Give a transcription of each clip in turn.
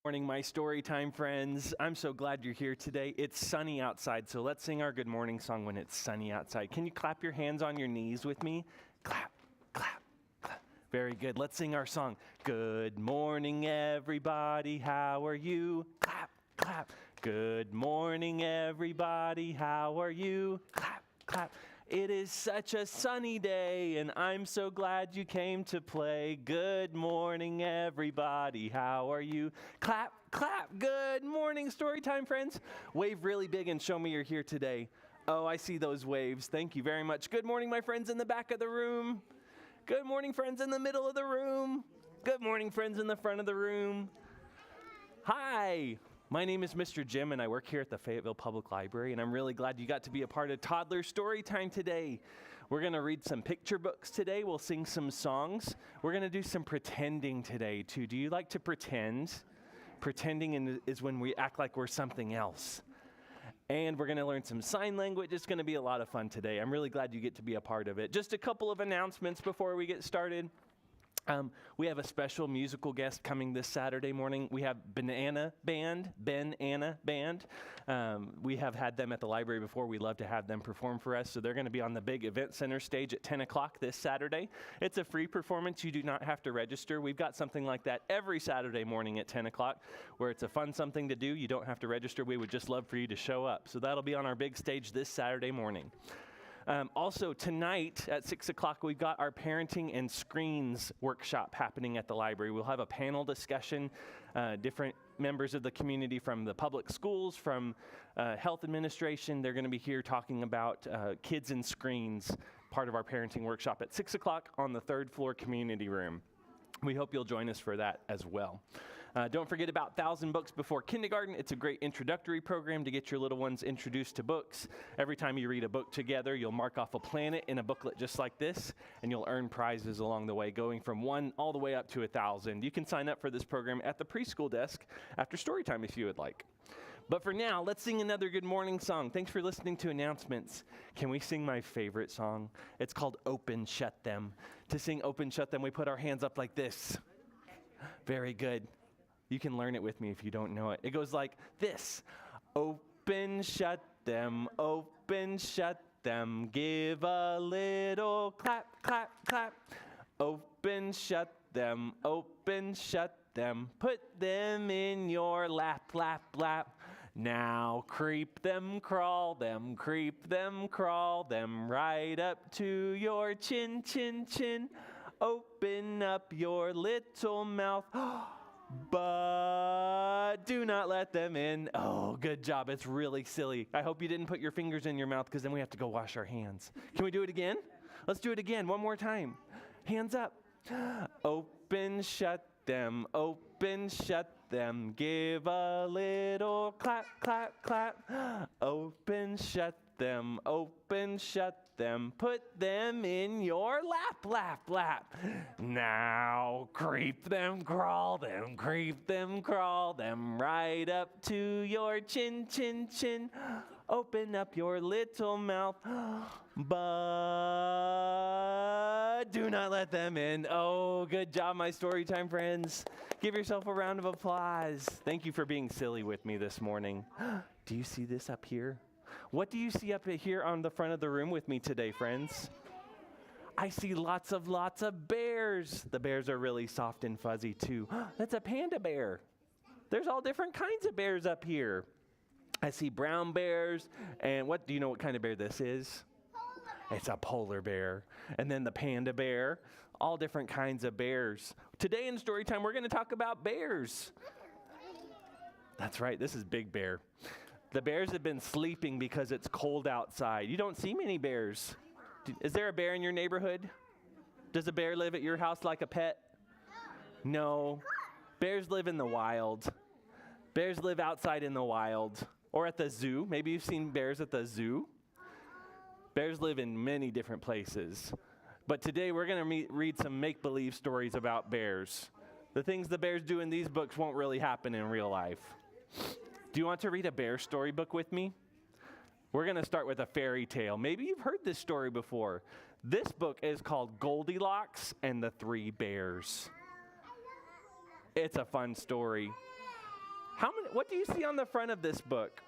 Morning, my story time friends. I'm so glad you're here today. It's sunny outside, so let's sing our good morning song when it's sunny outside. Can you clap your hands on your knees with me? Clap, clap, clap. Very good. Let's sing our song. Good morning, everybody. How are you? Clap, clap. Good morning, everybody. How are you? Clap, clap. It is such a sunny day, and I'm so glad you came to play. Good morning, everybody. How are you? Clap, clap. Good morning, Storytime friends. Wave really big and show me you're here today. Oh, I see those waves. Thank you very much. Good morning, my friends in the back of the room. Good morning, friends in the middle of the room. Good morning, friends in the front of the room. Hi. My name is Mr. Jim, and I work here at the Fayetteville Public Library, and I'm really glad you got to be a part of Toddler Storytime today. We're going to read some picture books today. We'll sing some songs. We're going to do some pretending today, too. Do you like to pretend? Pretending is when we act like we're something else. And we're going to learn some sign language. It's going to be a lot of fun today. I'm really glad you get to be a part of it. Just a couple of announcements before we get started. We have a special musical guest coming this Saturday morning. We have Ben Anna Band. We have had them at the library before. We love to have them perform for us. So they're going to be on the big event center stage at 10 o'clock this Saturday. It's a free performance. You do not have to register. We've got something like that every Saturday morning at 10 o'clock where it's a fun something to do. You don't have to register. We would just love for you to show up. So that'll be on our big stage this Saturday morning. Also, tonight at 6 o'clock, we've got our Parenting and Screens workshop happening at the library. We'll have a panel discussion, different members of the community from the public schools, from health administration. They're going to be here talking about kids and screens, part of our parenting workshop at 6 o'clock on the third floor community room. We hope you'll join us for that as well. Don't forget about 1,000 Books Before Kindergarten. It's a great introductory program to get your little ones introduced to books. Every time you read a book together, you'll mark off a planet in a booklet just like this, and you'll earn prizes along the way, going from 1 all the way up to 1,000. You can sign up for this program at the preschool desk after story time if you would like. But for now, let's sing another good morning song. Thanks for listening to announcements. Can we sing my favorite song? It's called Open, Shut Them. To sing Open, Shut Them, we put our hands up like this. Very good. You can learn it with me if you don't know it. It goes like this. Open, shut them, open, shut them. Give a little clap, clap, clap. Open, shut them, open, shut them. Put them in your lap, lap, lap. Now creep them, crawl them, creep them, crawl them. Right up to your chin, chin, chin. Open up your little mouth. But do not let them in. Oh, good job. It's really silly. I hope you didn't put your fingers in your mouth because then we have to go wash our hands. Can we do it again? Let's do it again. One more time. Hands up. Open, shut them. Open, shut them. Give a little clap, clap, clap. Open, shut them. Open, shut them. Put them in your lap, lap, lap. Now creep them, crawl them, creep them, crawl them. Right up to your chin, chin, chin. Open up your little mouth. But do not let them in. Oh, good job, my Storytime friends. Give yourself a round of applause. Thank you for being silly with me this morning. Do you see this up here? What do you see up here on the front of the room with me today, friends? I see lots of bears. The bears are really soft and fuzzy, too. That's a panda bear. There's all different kinds of bears up here. I see brown bears, and do you know what kind of bear this is? It's a polar bear. And then the panda bear, all different kinds of bears. Today in Storytime, we're going to talk about bears. That's right, this is Big Bear. The bears have been sleeping because it's cold outside. You don't see many bears. Is there a bear in your neighborhood? Does a bear live at your house like a pet? No. Bears live in the wild. Bears live outside in the wild or at the zoo. Maybe you've seen bears at the zoo. Bears live in many different places. But today we're going to read some make-believe stories about bears. The things the bears do in these books won't really happen in real life. Do you want to read a bear storybook with me? We're going to start with a fairy tale. Maybe you've heard this story before. This book is called Goldilocks and the Three Bears. It's a fun story. What do you see on the front of this book?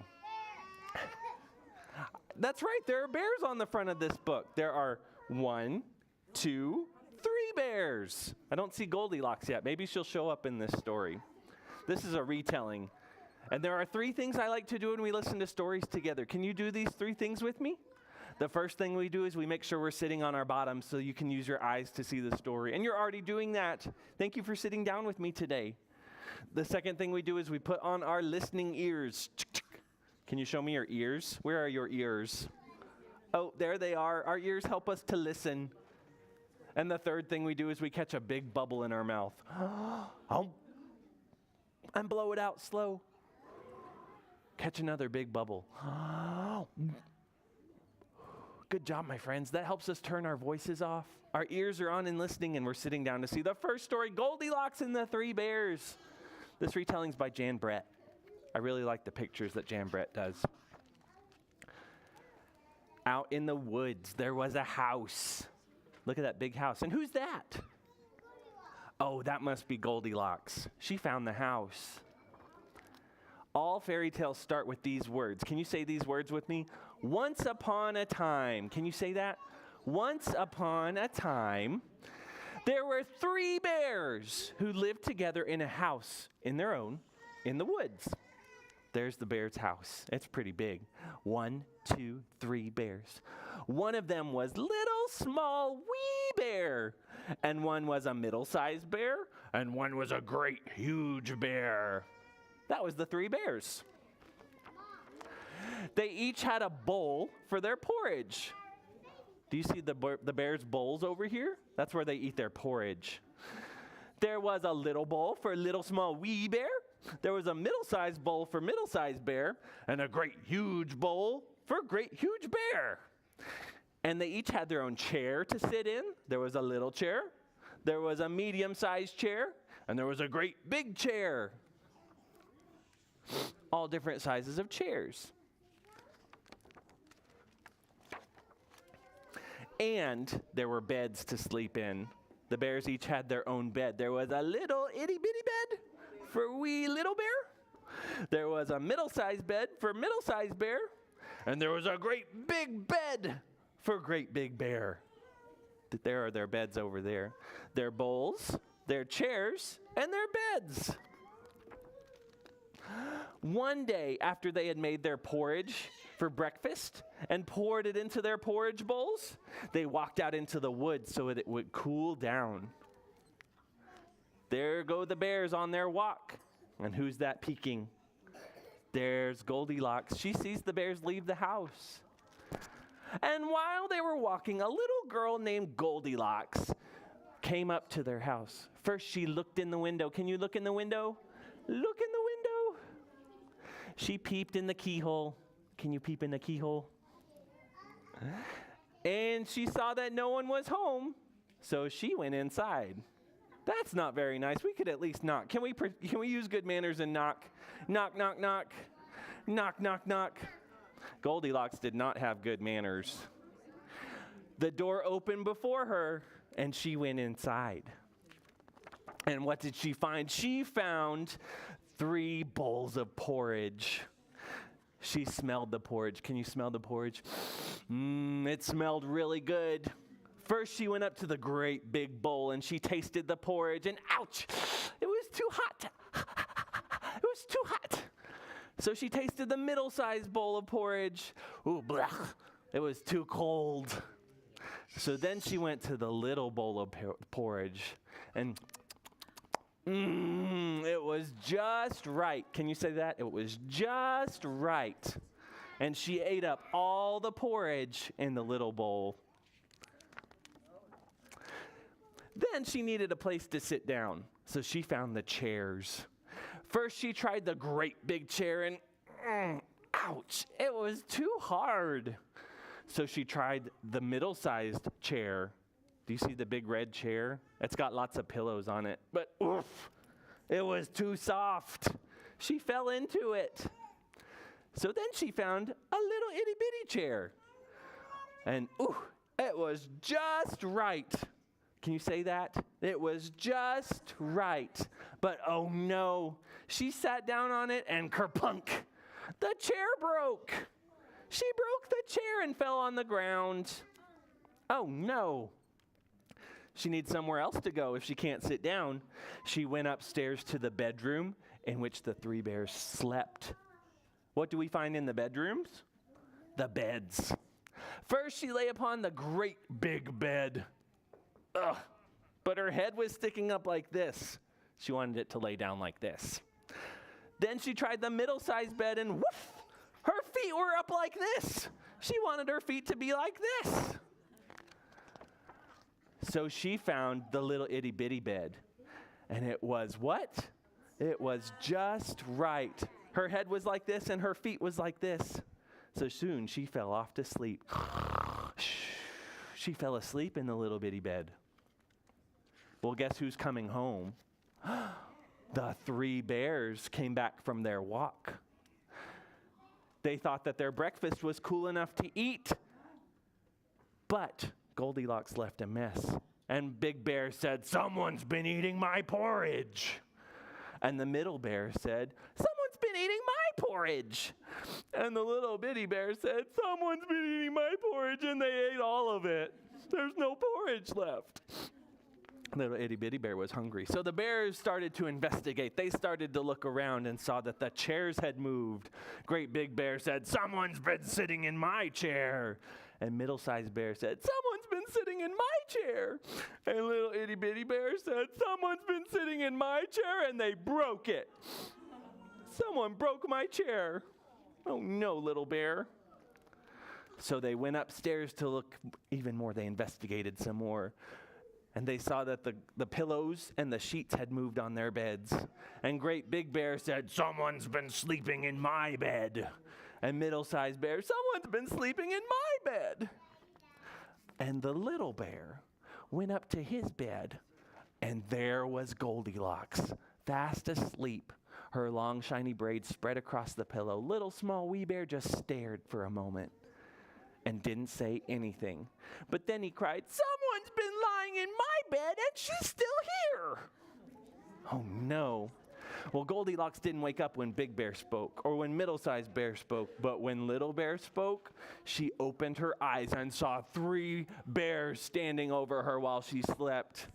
That's right, there are bears on the front of this book. There are 1, 2, 3 bears. I don't see Goldilocks yet. Maybe she'll show up in this story. This is a retelling. And there are 3 things I like to do when we listen to stories together. Can you do these 3 things with me? The first thing we do is we make sure we're sitting on our bottom so you can use your eyes to see the story. And you're already doing that. Thank you for sitting down with me today. The second thing we do is we put on our listening ears. Can you show me your ears? Where are your ears? Oh, there they are. Our ears help us to listen. And the third thing we do is we catch a big bubble in our mouth. And blow it out slow. Catch another big bubble. Good job, my friends. That helps us turn our voices off. Our ears are on and listening, and we're sitting down to see the first story, Goldilocks and the 3 Bears. This retelling's by Jan Brett. I really like the pictures that Jan Brett does. Out in the woods, there was a house. Look at that big house. And who's that? Oh, that must be Goldilocks. She found the house. All fairy tales start with these words. Can you say these words with me? Once upon a time. Can you say that? Once upon a time, there were 3 bears who lived together in a house in their own in the woods. There's the bear's house. It's pretty big. 1, 2, 3 bears. One of them was little, small, wee bear. And one was a middle-sized bear. And one was a great, huge bear. That was the 3 bears. They each had a bowl for their porridge. Do you see the bears' bowls over here? That's where they eat their porridge. There was a little bowl for little, small, wee bear. There was a middle-sized bowl for middle-sized bear, and a great, huge bowl for great, huge bear. And they each had their own chair to sit in. There was a little chair, there was a medium-sized chair, and there was a great big chair. All different sizes of chairs. And there were beds to sleep in. The bears each had their own bed. There was a little itty-bitty bed for wee little bear. There was a middle-sized bed for middle-sized bear. And there was a great big bed for great big bear. There are their beds over there. Their bowls, their chairs, and their beds. One day, after they had made their porridge for breakfast and poured it into their porridge bowls, they walked out into the woods so that it would cool down. There go the bears on their walk. And who's that peeking? There's Goldilocks. She sees the bears leave the house. And while they were walking, a little girl named Goldilocks came up to their house. First, she looked in the window. Can you look in the window? Look in the window. She peeped in the keyhole. Can you peep in the keyhole? And she saw that no one was home, so she went inside. That's not very nice. We could at least knock. Can we use good manners and knock? Knock, knock, knock. Knock, knock, knock. Goldilocks did not have good manners. The door opened before her, and she went inside. And what did she find? She found 3 bowls of porridge. She smelled the porridge. Can you smell the porridge? It smelled really good. First, she went up to the great big bowl, and she tasted the porridge, and ouch, it was too hot. It was too hot. So she tasted the middle-sized bowl of porridge. Ooh, blech, it was too cold. So then she went to the little bowl of porridge, and it was just right. Can you say that? It was just right. And she ate up all the porridge in the little bowl. Then she needed a place to sit down, so she found the chairs. First, she tried the great big chair, and ouch, it was too hard. So she tried the middle-sized chair. Do you see the big red chair? It's got lots of pillows on it, but oof, it was too soft. She fell into it. So then she found a little itty-bitty chair, and ooh, it was just right. Can you say that? It was just right. But oh no, she sat down on it and kerplunk, the chair broke. She broke the chair and fell on the ground. Oh no. She needs somewhere else to go if she can't sit down. She went upstairs to the bedroom in which the three bears slept. What do we find in the bedrooms? The beds. First, she lay upon the great big bed. Ugh, but her head was sticking up like this. She wanted it to lay down like this. Then she tried the middle-sized bed and woof, her feet were up like this. She wanted her feet to be like this. So she found the little itty-bitty bed. And it was what? It was just right. Her head was like this and her feet was like this. So soon she fell off to sleep. She fell asleep in the little bitty bed. Well, guess who's coming home? The three bears came back from their walk. They thought that their breakfast was cool enough to eat. But Goldilocks left a mess. And Big Bear said, "Someone's been eating my porridge." And the middle bear said, "Someone's been eating my porridge." And the little bitty bear said, "Someone's been eating my porridge," and they ate all of it. There's no porridge left. Little itty bitty bear was hungry. So the bears started to investigate. They started to look around and saw that the chairs had moved. Great Big Bear said, "Someone's been sitting in my chair." And middle-sized bear said, "Someone's been sitting in my chair." And little itty bitty bear said, "Someone's been sitting in my chair," and they broke it. "Someone broke my chair." "Oh no, little bear." So they went upstairs to look even more. They investigated some more. And they saw that the pillows and the sheets had moved on their beds. And Great Big Bear said, "Someone's been sleeping in my bed." And middle-sized bear, "Someone's been sleeping in my bed." And the little bear went up to his bed, and there was Goldilocks, fast asleep, her long shiny braids spread across the pillow. Little small wee bear just stared for a moment and didn't say anything. But then he cried, "Someone's been lying in my bed and she's still here." Oh no. Well, Goldilocks didn't wake up when Big Bear spoke or when Middle-sized Bear spoke, but when Little Bear spoke, she opened her eyes and saw three bears standing over her while she slept.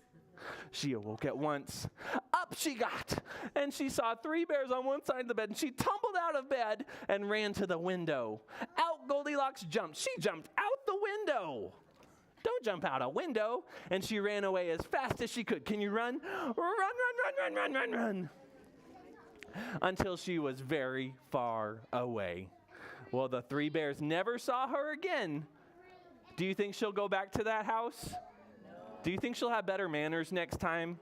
She awoke at once. Up she got, and she saw three bears on one side of the bed, and she tumbled out of bed and ran to the window. Out Goldilocks jumped. She jumped out the window. Don't jump out a window. And she ran away as fast as she could. Can you run? Run, run, run, run, run, run, run. Until she was very far away. Well, the three bears never saw her again. Do you think she'll go back to that house? Do you think she'll have better manners next time?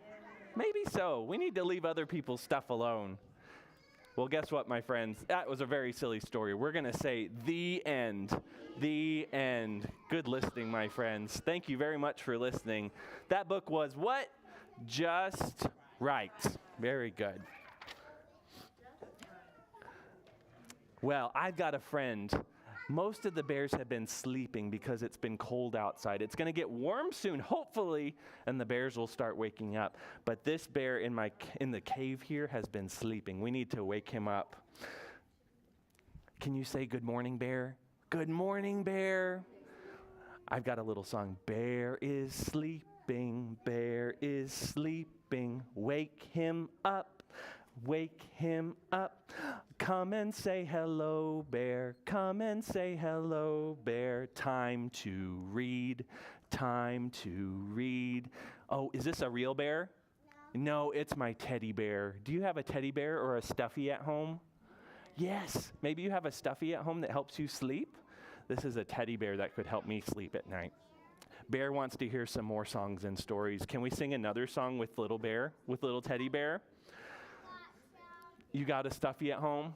Maybe so. We need to leave other people's stuff alone. Well, guess what, my friends? That was a very silly story. We're going to say the end. The end. Good listening, my friends. Thank you very much for listening. That book was what? Just right. Very good. Well, I've got a friend. Most of the bears have been sleeping because it's been cold outside. It's going to get warm soon, hopefully, and the bears will start waking up. But this bear in the cave here has been sleeping. We need to wake him up. Can you say good morning, bear? Good morning, bear. I've got a little song. Bear is sleeping, bear is sleeping. Wake him up. Wake him up. Come and say hello, bear. Come and say hello, bear. Time to read. Time to read. Oh, is this a real bear? No, it's my teddy bear. Do you have a teddy bear or a stuffy at home? Yes. Maybe you have a stuffy at home that helps you sleep. This is a teddy bear that could help me sleep at night. Bear wants to hear some more songs and stories. Can we sing another song with little bear, with little teddy bear? You got a stuffy at home?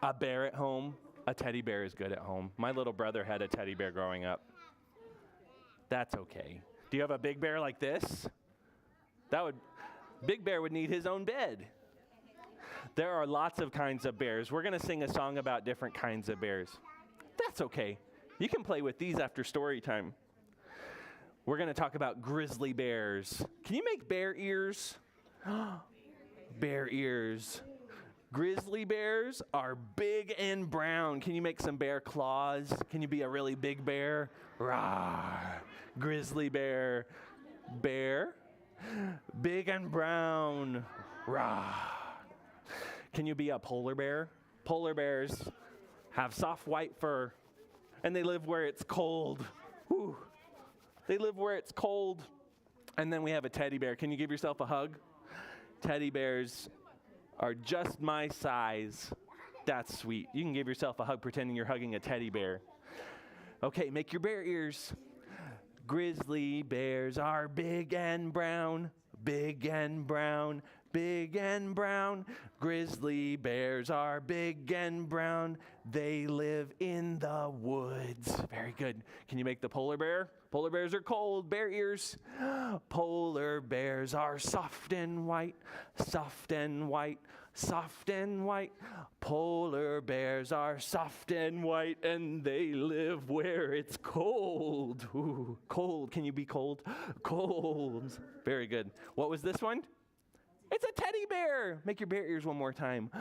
A bear at home? A teddy bear is good at home. My little brother had a teddy bear growing up. That's okay. Do you have a big bear like this? Big Bear would need his own bed. There are lots of kinds of bears. We're going to sing a song about different kinds of bears. That's okay. You can play with these after story time. We're going to talk about grizzly bears. Can you make bear ears? Bear ears. Grizzly bears are big and brown. Can you make some bear claws? Can you be a really big bear? Rawr. Grizzly bear. Bear. Big and brown. Rawr. Can you be a polar bear? Polar bears have soft white fur, and they live where it's cold. Whew. They live where it's cold. And then we have a teddy bear. Can you give yourself a hug? Teddy bears are just my size. That's sweet. You can give yourself a hug pretending you're hugging a teddy bear. Okay, make your bear ears. Grizzly bears are big and brown, big and brown, big and brown. Grizzly bears are big and brown. They live in the woods. Very good. Can you make the polar bear? Polar bears are cold. Bear ears. Polar bears are soft and white, soft and white, soft and white. Polar bears are soft and white, and they live where it's cold. Ooh, cold. Can you be cold? Cold. Very good. What was this one? It's a teddy bear. Make your bear ears one more time.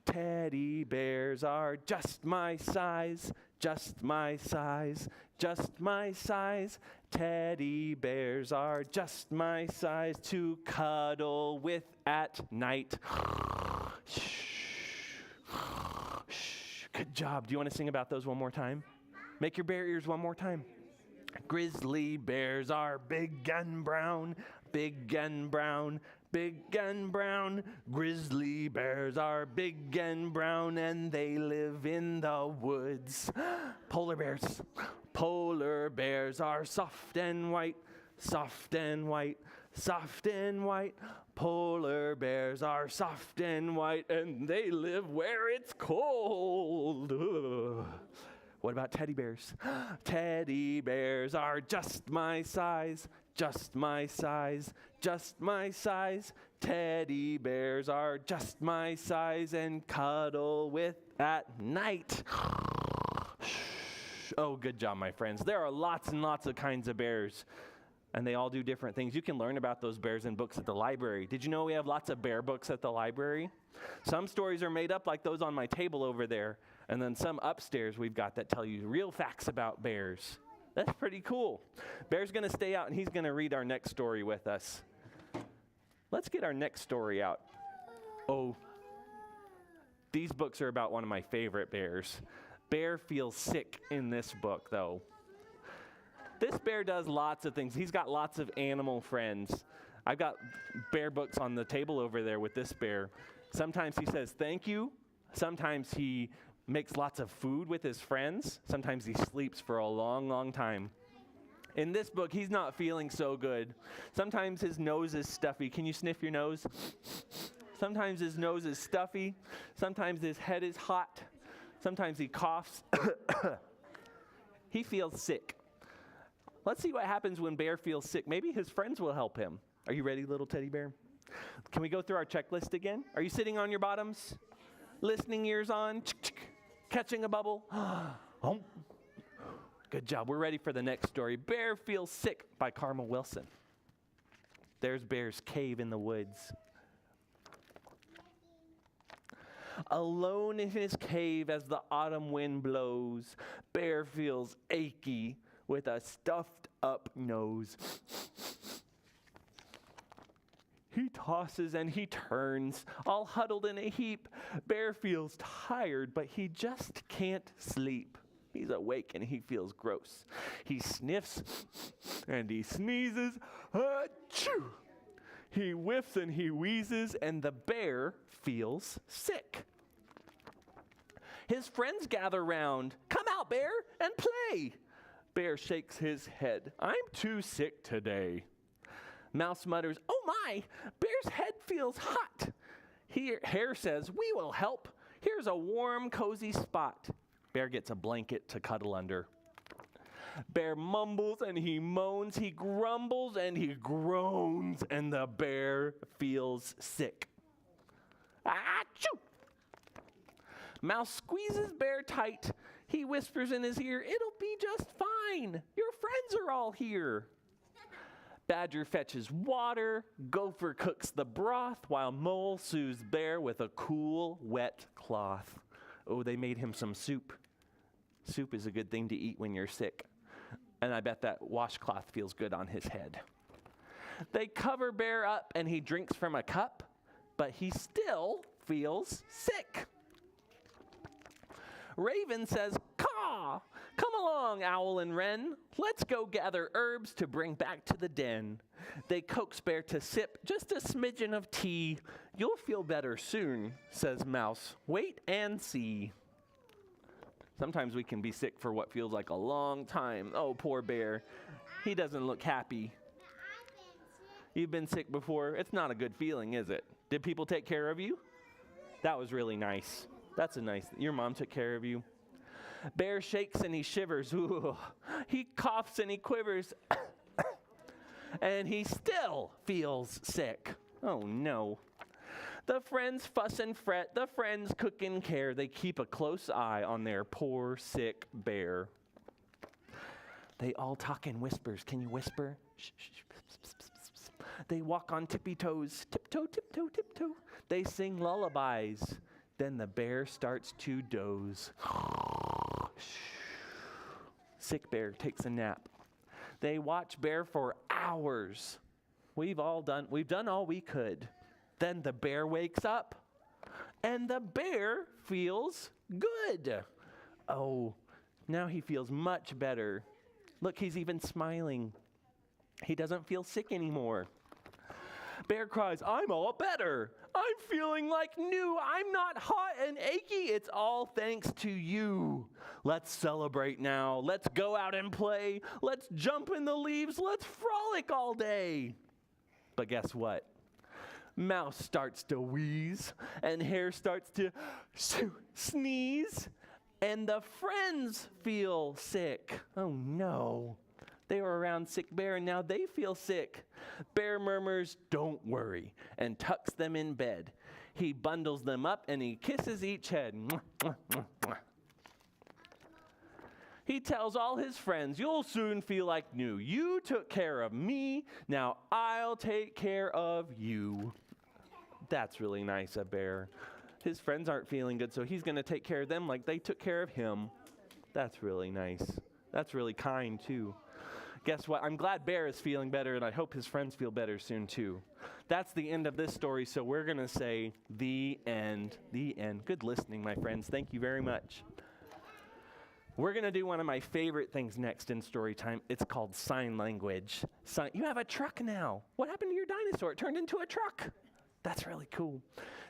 Teddy bears are just my size, just my size, just my size. Teddy bears are just my size to cuddle with at night. Good job. Do you want to sing about those one more time? Make your bear ears one more time. Grizzly bears are big and brown, big and brown, big and brown. Grizzly bears are big and brown, and they live in the woods. Polar bears. Polar bears are soft and white, soft and white, soft and white. Polar bears are soft and white, and they live where it's cold. Ugh. What about teddy bears? Teddy bears are just my size, just my size, just my size. Teddy bears are just my size and cuddle with at night. Oh, good job, my friends. There are lots and lots of kinds of bears, and they all do different things. You can learn about those bears in books at the library. Did you know we have lots of bear books at the library? Some stories are made up like those on my table over there, and then some upstairs we've got that tell you real facts about bears. That's pretty cool. Bear's going to stay out, and he's going to read our next story with us. Let's get our next story out. Oh, these books are about one of my favorite bears. Bear feels sick in this book, though. This bear does lots of things. He's got lots of animal friends. I've got bear books on the table over there with this bear. Sometimes he says thank you. Sometimes he makes lots of food with his friends. Sometimes he sleeps for a long, long time. In this book, he's not feeling so good. Sometimes his nose is stuffy. Can you sniff your nose? Sometimes his nose is stuffy. Sometimes his head is hot. Sometimes he coughs. He feels sick. Let's see what happens when Bear feels sick. Maybe his friends will help him. Are you ready, little teddy bear? Can we go through our checklist again? Are you sitting on your bottoms? Listening ears on? Catching a bubble? Good job. We're ready for the next story. Bear Feels Sick by Carmel Wilson. There's Bear's cave in the woods. Alone in his cave as the autumn wind blows, Bear feels achy with a stuffed up nose. He tosses and he turns, all huddled in a heap. Bear feels tired, but he just can't sleep. He's awake and he feels gross. He sniffs and he sneezes. Achoo! He whiffs and he wheezes, and the bear feels sick. His friends gather round. Come out, Bear, and play. Bear shakes his head. I'm too sick today. Mouse mutters, oh my, Bear's head feels hot. Hare says, we will help. Here's a warm, cozy spot. Bear gets a blanket to cuddle under. Bear mumbles and he moans, he grumbles and he groans, and the bear feels sick. Achoo! Mouse squeezes Bear tight. He whispers in his ear, it'll be just fine. Your friends are all here. Badger fetches water. Gopher cooks the broth, while Mole soothes Bear with a cool, wet cloth. Oh, they made him some soup. Soup is a good thing to eat when you're sick. And I bet that washcloth feels good on his head. They cover Bear up, and he drinks from a cup, but he still feels sick. Raven says, "Caw! Come along, Owl and Wren. Let's go gather herbs to bring back to the den." They coax Bear to sip just a smidgen of tea. "You'll feel better soon," says Mouse. "Wait and see." Sometimes we can be sick for what feels like a long time. Oh, poor Bear. He doesn't look happy. You've been sick before. It's not a good feeling, is it? Did people take care of you? That was really nice. That's a nice, your mom took care of you. Bear shakes and he shivers. Ooh. He coughs and he quivers. And he still feels sick. Oh no. The friends fuss and fret. The friends cook and care. They keep a close eye on their poor sick bear. They all talk in whispers. Can you whisper? Shh, shh, shh. They walk on tippy toes. Tiptoe, tiptoe, tiptoe. They sing lullabies. Then the bear starts to doze. Sick bear takes a nap. They watch Bear for hours. We've done all we could. Then the bear wakes up, and the bear feels good. Oh, now he feels much better. Look, he's even smiling. He doesn't feel sick anymore. Bear cries, "I'm all better. I'm feeling like new. I'm not hot and achy. It's all thanks to you. Let's celebrate now. Let's go out and play. Let's jump in the leaves. Let's frolic all day." But guess what? Mouse starts to wheeze, and Hare starts to sneeze, and the friends feel sick. Oh no. They were around sick Bear, and now they feel sick. Bear murmurs, "Don't worry," and tucks them in bed. He bundles them up, and he kisses each head. Mwah, mwah, mwah, mwah. He tells all his friends, "You'll soon feel like new. You took care of me. Now I'll take care of you." That's really nice of Bear. His friends aren't feeling good, so he's going to take care of them like they took care of him. That's really nice. That's really kind, too. Guess what? I'm glad Bear is feeling better, and I hope his friends feel better soon, too. That's the end of this story, so we're going to say the end. The end. Good listening, my friends. Thank you very much. We're going to do one of my favorite things next in story time. It's called sign language. You have a truck now. What happened to your dinosaur? It turned into a truck. That's really cool.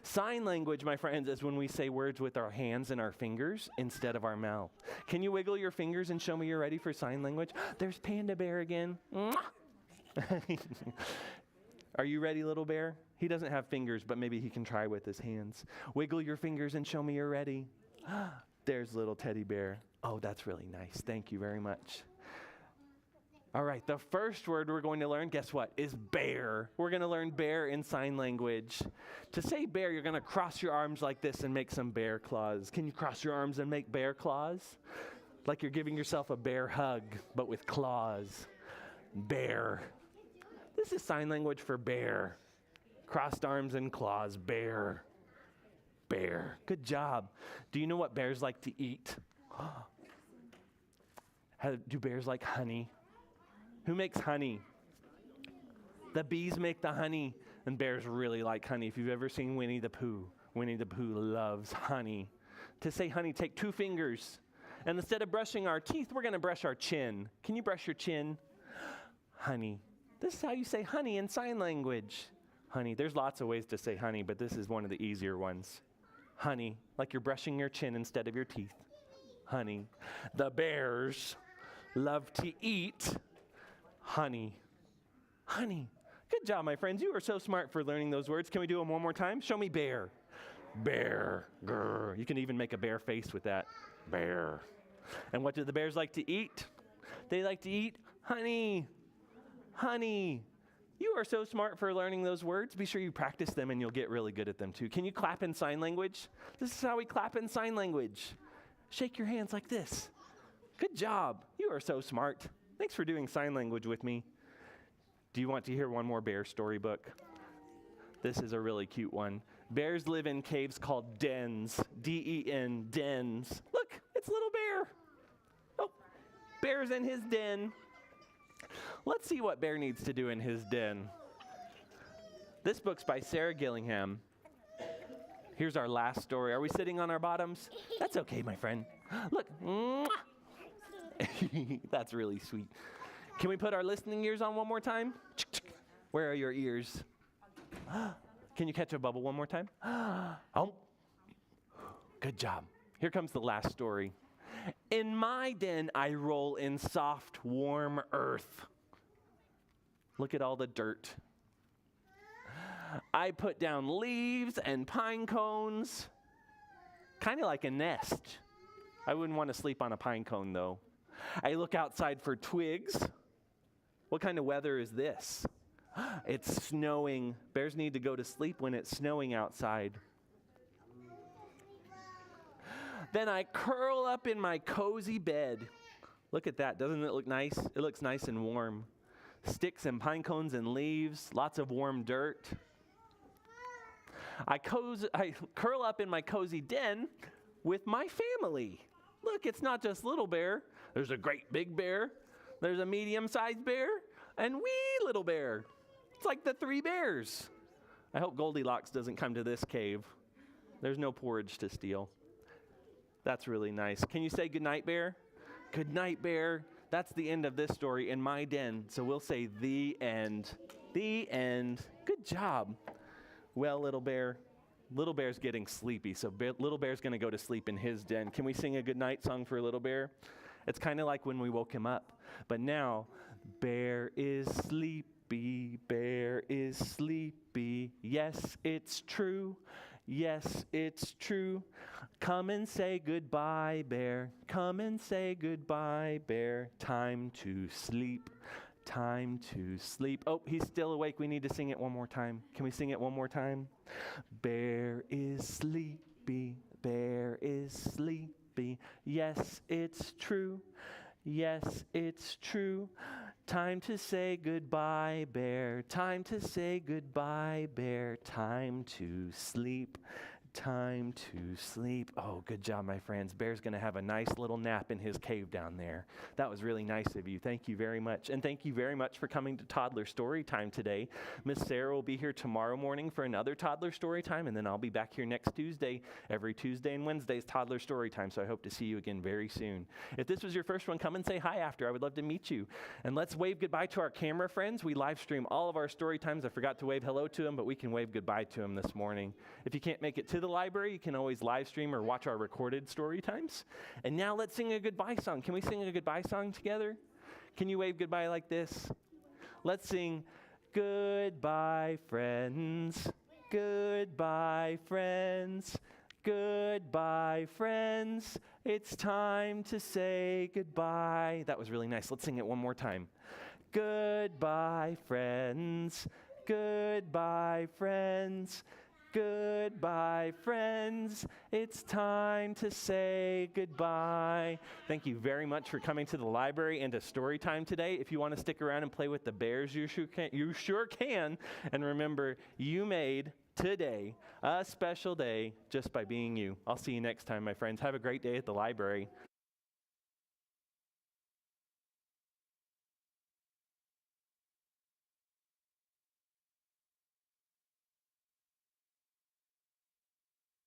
Sign language, my friends, is when we say words with our hands and our fingers instead of our mouth. Can you wiggle your fingers and show me you're ready for sign language? There's Panda Bear again. Are you ready, little bear? He doesn't have fingers, but maybe he can try with his hands. Wiggle your fingers and show me you're ready. There's little teddy bear. Oh, that's really nice. Thank you very much. All right, the first word we're going to learn, guess what, is bear. We're going to learn bear in sign language. To say bear, you're going to cross your arms like this and make some bear claws. Can you cross your arms and make bear claws? Like you're giving yourself a bear hug, but with claws. Bear. This is sign language for bear. Crossed arms and claws, bear. Bear. Good job. Do you know what bears like to eat? Do bears like honey? Who makes honey? The bees make the honey, and bears really like honey. If you've ever seen Winnie the Pooh loves honey. To say honey, take 2 fingers, and instead of brushing our teeth, we're going to brush our chin. Can you brush your chin? Honey. This is how you say honey in sign language. Honey. There's lots of ways to say honey, but this is one of the easier ones. Honey, like you're brushing your chin instead of your teeth. Honey. The bears love to eat honey. Honey. Good job, my friends. You are so smart for learning those words. Can we do them one more time? Show me bear. Bear. Grr. You can even make a bear face with that. Bear. And what do the bears like to eat? They like to eat honey. Honey. You are so smart for learning those words. Be sure you practice them and you'll get really good at them too. Can you clap in sign language? This is how we clap in sign language. Shake your hands like this. Good job. You are so smart. Thanks for doing sign language with me. Do you want to hear one more bear storybook? This is a really cute one. Bears live in caves called dens, D-E-N, dens. Look, it's little bear. Oh, bear's in his den. Let's see what bear needs to do in his den. This book's by Sarah Gillingham. Here's our last story. Are we sitting on our bottoms? That's okay, my friend. Look. That's really sweet. Can we put our listening ears on one more time? Where are your ears? Can you catch a bubble one more time? Oh, good job. Here comes the last story. In my den, I roll in soft, warm earth. Look at all the dirt. I put down leaves and pine cones, kind of like a nest. I wouldn't want to sleep on a pine cone, though. I look outside for twigs. What kind of weather is this? It's snowing. Bears need to go to sleep when it's snowing outside. Then I curl up in my cozy bed. Look at that. Doesn't it look nice? It looks nice and warm. Sticks and pine cones and leaves, lots of warm dirt. I curl up in my cozy den with my family. Look, it's not just little bear. There's a great big bear. There's a medium-sized bear and wee little bear. It's like the three bears. I hope Goldilocks doesn't come to this cave. There's no porridge to steal. That's really nice. Can you say goodnight, bear? Good night, bear. That's the end of this story in my den. So we'll say the end. The end. Good job. Well, little bear's getting sleepy, so little bear's going to go to sleep in his den. Can we sing a goodnight song for little bear? It's kind of like when we woke him up. But now, bear is sleepy, bear is sleepy. Yes, it's true. Yes, it's true. Come and say goodbye, bear. Come and say goodbye, bear. Time to sleep. Time to sleep. Oh, he's still awake. We need to sing it one more time. Can we sing it one more time? Bear is sleepy. Bear is sleepy. Yes, it's true. Yes, it's true. Time to say goodbye, bear. Time to say goodbye, bear. Time to sleep. Time to sleep. Oh, good job, my friends. Bear's going to have a nice little nap in his cave down there. That was really nice of you. Thank you very much. And thank you very much for coming to Toddler Story Time today. Miss Sarah will be here tomorrow morning for another Toddler Story Time, and then I'll be back here next Tuesday. Every Tuesday and Wednesday is Toddler Story Time, so I hope to see you again very soon. If this was your first one, come and say hi after. I would love to meet you. And let's wave goodbye to our camera friends. We live stream all of our story times. I forgot to wave hello to them, but we can wave goodbye to them this morning. If you can't make it to the library, you can always live stream or watch our recorded story times. And now let's sing a goodbye song. Can we sing a goodbye song together? Can you wave goodbye like this? Let's sing goodbye, friends. Goodbye, friends. Goodbye, friends. It's time to say goodbye. That was really nice. Let's sing it one more time. Goodbye, friends. Goodbye, friends. Goodbye, friends. It's time to say goodbye. Thank you very much for coming to the library and to story time today. If you want to stick around and play with the bears, you sure can. And remember, you made today a special day just by being you. I'll see you next time, my friends. Have a great day at the library.